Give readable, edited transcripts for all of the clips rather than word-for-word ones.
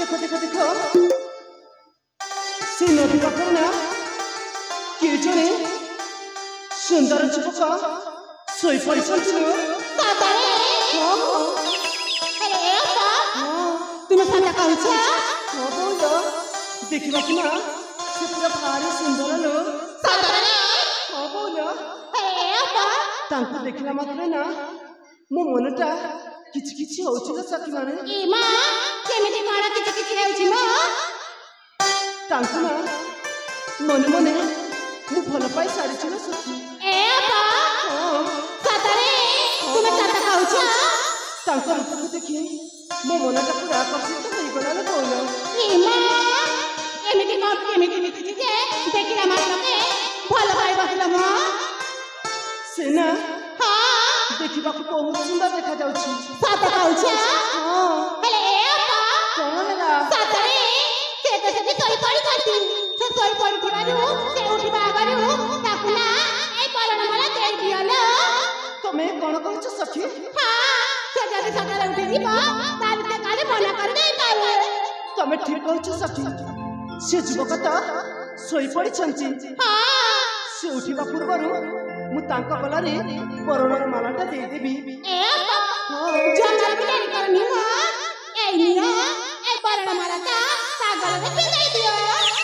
देखो देखो देखो से नदी पाखर ना किए जने सुंदर युवक सोई पड़छंती सातारे अरे अपा तुम सता कहूछ हां बोलो देखिबा कि ना से पूरा भारी सुंदर लो सातारे हां बोलो अरे अपा तांको देखला मात्रे ना मो मनटा किछ किछ होउछ ना सखी माने ए मां केमिति मारा किछ किछ हेउछि मो तांको ना मने मने मु भल पाई सारिछि ना सखी ए अपा सातारे तुम सता कहूछ तांको रूपको देखि मो मनटा पूरा आकर्षित होई गला ना बोलो ए मां एमिति कोन केमिति मिति जे देखिला मात्रके भल पाई बसला मो सेना देखिबा को बहुत सुंदर देखा जाउछि सता कहूछ हां हेले ए अपा कोन ला सातारे से तो सोई पड़ी छथि से सोई पड़ी थिबारु से उठिबा आगरु ताकु ना ए परण मला देई दियलो तमे कोन कहछ सखी हां से जदी सकाळे उठी दिबा तार ते काले मना कर दे पावे तमे ठीक कहछ सखी से युवक त सोई पड़ी छंची हां से उठिबा पूर्वरु मु तांको गलारे परणर मालाटा दे देबी ए जंगल बिचारी करनी हो ए निया ए परण मालाटा सागल में पिंगाई दियो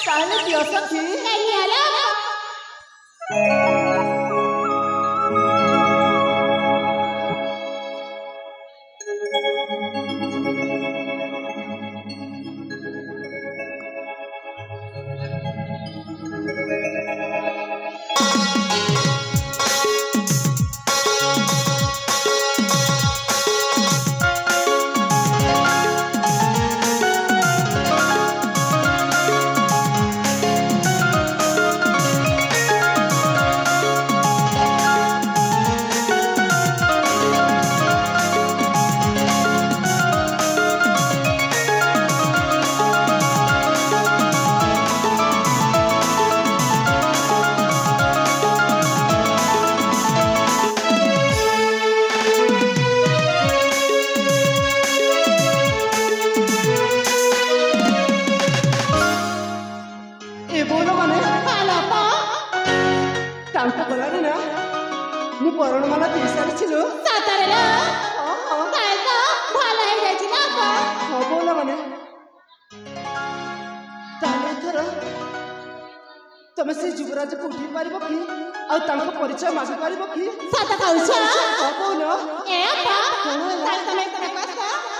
ताले दियो सखी ए निया ले तमे से युवराज को उठी पारिबो कि आ तांको परिचय मागि पारिबो कि सता कहूछ बोलो ए अपा ताल तमे करे पास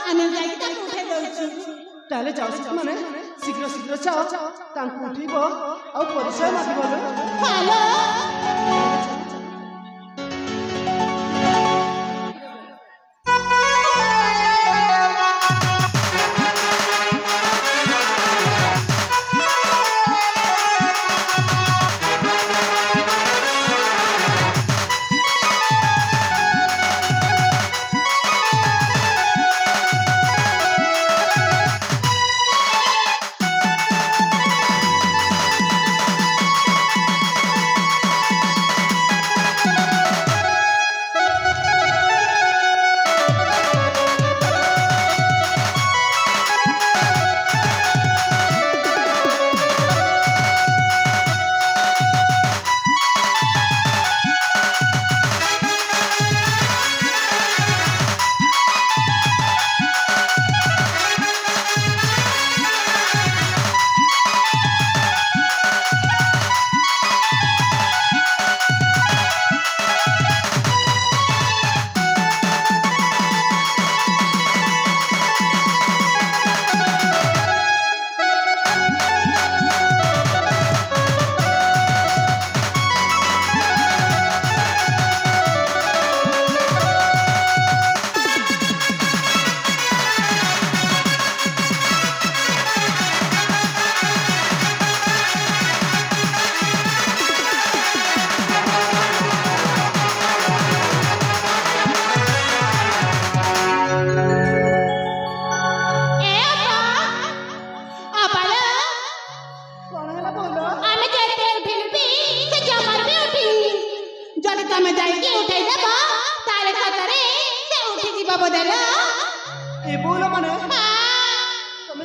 आने जाई ताको उठे दउछु ताले जाउ माने शीघ्र शीघ्र जाओ तांको उठिबो आ परिचय मागि बोलो हेलो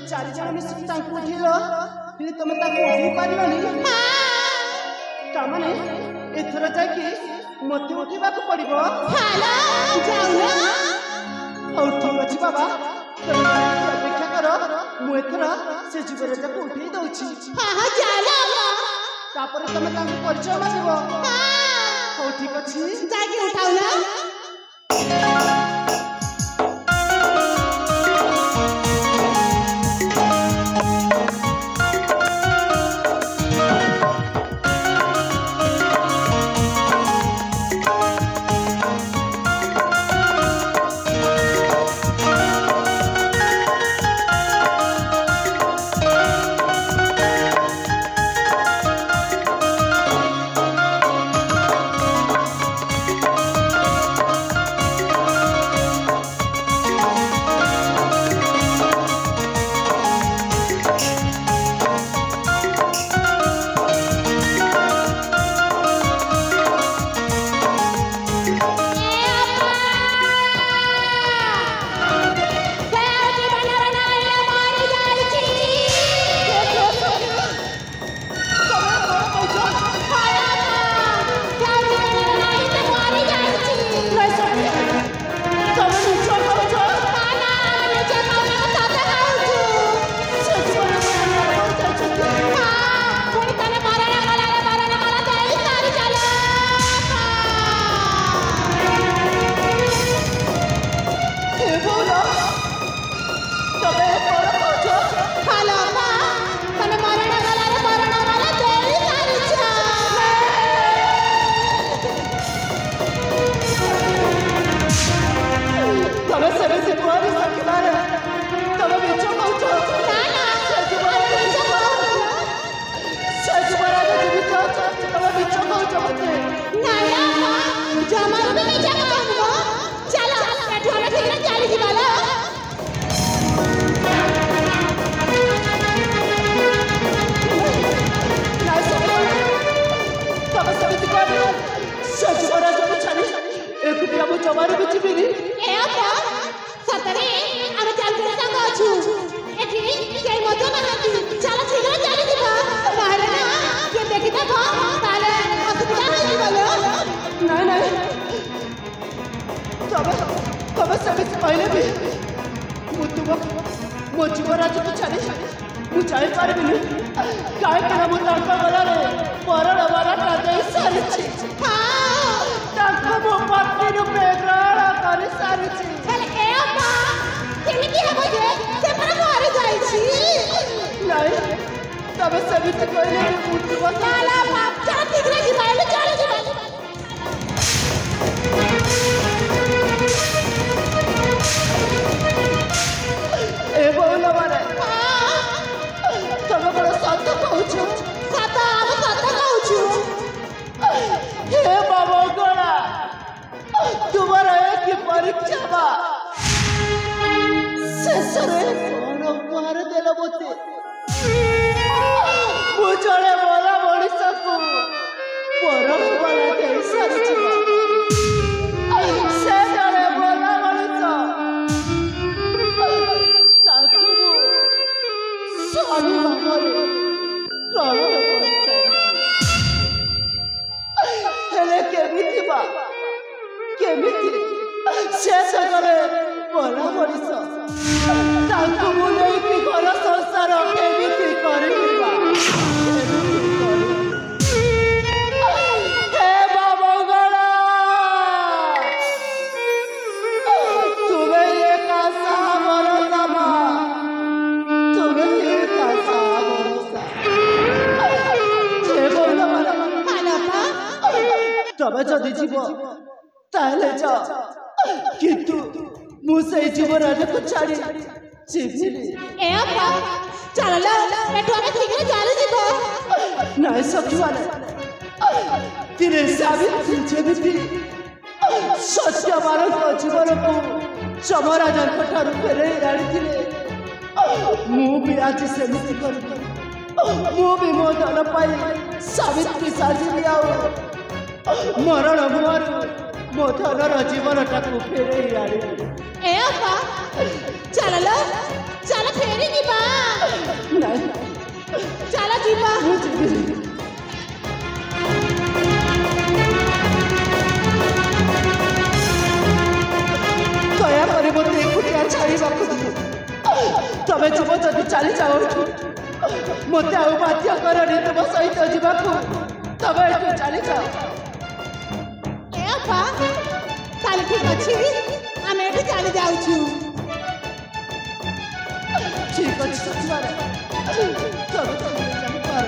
चारि जण मिसिक तांको उठेलो फिर तुम ताको उठी पारलोनी तामाने एथर जाके मते उठेबा को पड़िबो हालो जाउना औ ठीक अछि बाबा तुम अपेक्षा करो मु एथर से जीवराज को उठेई दउछि हां जालो तापर तुम ताको परिचय मागिबो औ ठीक अछि जाके उठाउ ना ଚାଲ ଫେରି ଯିବା। ନାଇଁ ଚାଲ ଯିବା। ମୁଁ ଯିବିନି। ଦୟାକରି ମୋତେ ଏକୁଟିଆ ଛାଡ଼ିବାକୁ ଦିଅ। ତମେ ଯିବ ଯଦି ଚାଲି ଯାଅ ଏଠୁ। ମୋତେ ଆଉ ବାଧ୍ୟ କରନି ତୁମ ସହିତ ଯିବାକୁ। ତମେ ଏଠୁ ଚାଲିଯାଅ। ଏ ଅପା ତାହେଲେ ଠିକ ଅଛି, ଆମେ ଏଠି ଚାଲି ଯାଉଛୁ। ଠିକ ଅଛି ସଚିବାରେ, ତମେ ତମେ ଜାଣିପାର।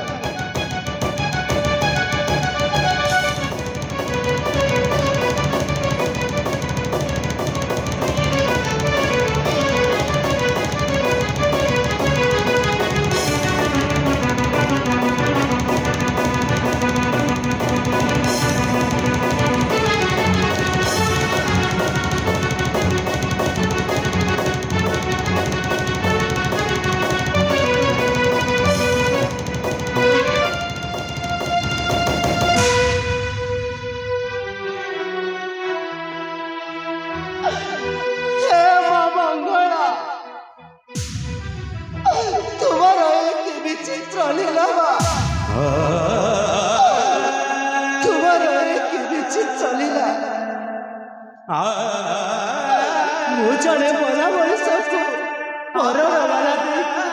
ମୁଁ ଜଣେ ମଲା ମଣିଷକୁ ପରବାଲା ଦେଇକି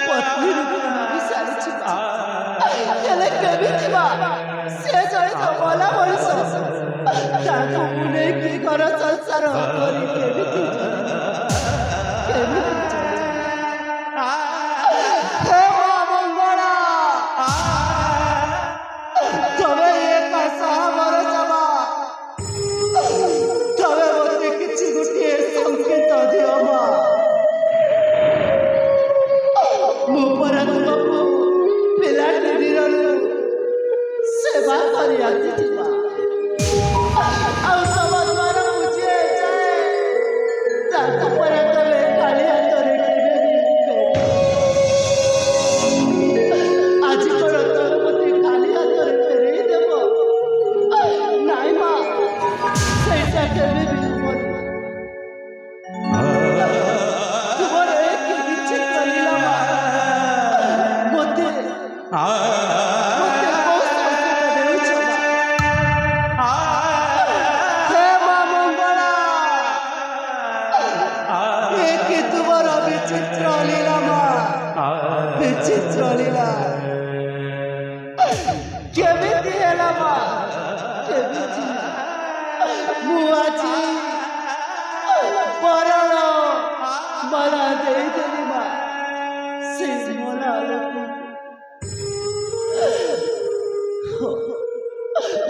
ପତ୍ନୀ ରୂପେ ମାରି ସାରିଛି। ହେଲେ କେମିତି ସେ ଜଣେ ତ ମଲା ମଣିଷ, ତାକୁ ମୁଁ ନେଇକି ଘର ସଂସାର କରି କେମିତି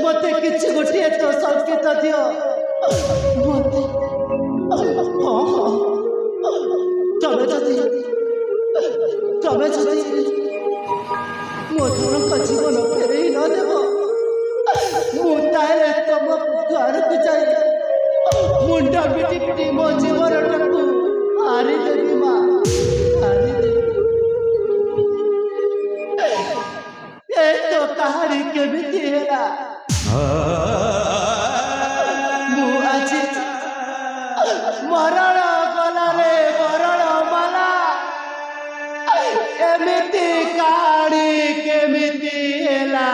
मते किछि गोटे तो संकेत दियो मते तमे जदि मोधन का जीवन फेरे न देव मु ताले तुम द्वार को जाई मुंडा पिटी पिटी मो जीवन टाकू हारी देवी मां हारी देवी ए तो कहानी केमिति हेला मु आछि मरण गला रे मरण माला एमिति कहानी केमिति हेला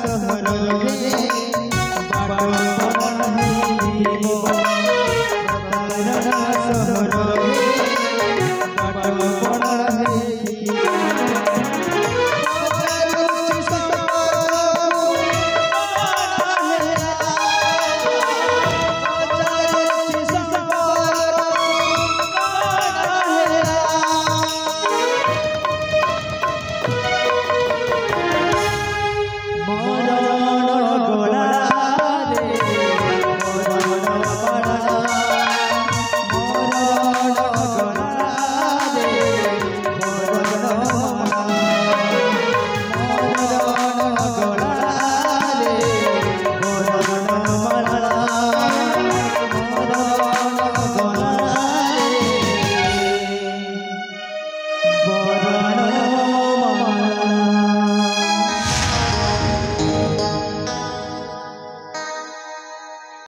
सहर रे बाटो